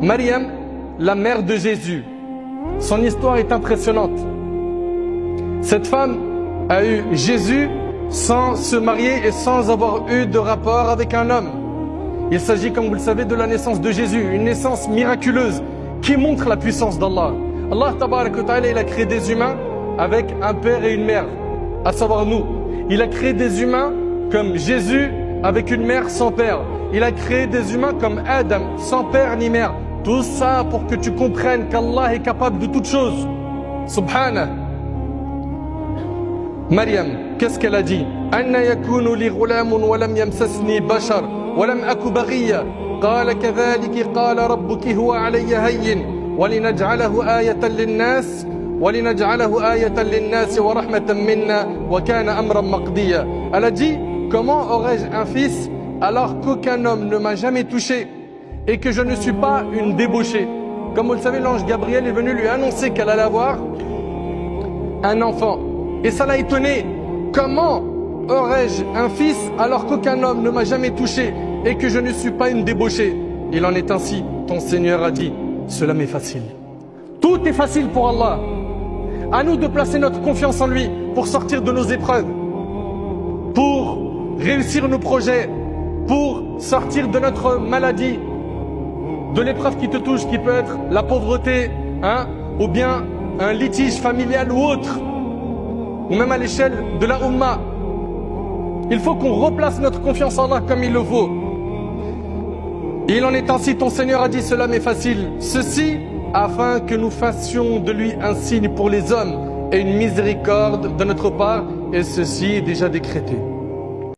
Maryam, la mère de Jésus, son histoire est impressionnante. Cette femme a eu Jésus sans se marier et sans avoir eu de rapport avec un homme. Il s'agit, comme vous le savez, de la naissance de Jésus, une naissance miraculeuse qui montre la puissance d'Allah. Allah tabarak wa ta'ala, il a créé des humains avec un père et une mère, à savoir nous. Il a créé des humains comme Jésus avec une mère sans père. Il a créé des humains comme Adam, sans père ni mère. Tout ça pour que tu comprennes qu'Allah est capable de toutes choses. Subhanah. Maryam, qu'est-ce qu'elle a dit? Anna yakunu li ghulamun wa lam yamsasni bashar wa lam aku baghiya. Qala kadhalika qala rabbuki huwa alayya hayyin wa linaj'alahu ayatan lin-nas wa linaj'alahu ayatan lin-nas wa rahmatan minna wa kana amran maqdiya. Elle a dit, comment aurais-je un fils alors qu'aucun homme ne m'a jamais touché et que je ne suis pas une débauchée? Comme vous le savez, l'ange Gabriel est venu lui annoncer qu'elle allait avoir un enfant. Et ça l'a étonné. Comment aurais-je un fils alors qu'aucun homme ne m'a jamais touché et que je ne suis pas une débauchée? Il en est ainsi. Ton Seigneur a dit, cela m'est facile. Tout est facile pour Allah. À nous de placer notre confiance en lui pour sortir de nos épreuves, pour réussir nos projets, pour sortir de notre maladie, de l'épreuve qui te touche, qui peut être la pauvreté, ou bien un litige familial ou autre, ou même à l'échelle de la Ummah. Il faut qu'on replace notre confiance en Allah comme il le faut. Et il en est ainsi, ton Seigneur a dit, cela m'est facile. Ceci afin que nous fassions de lui un signe pour les hommes et une miséricorde de notre part, et ceci est déjà décrété.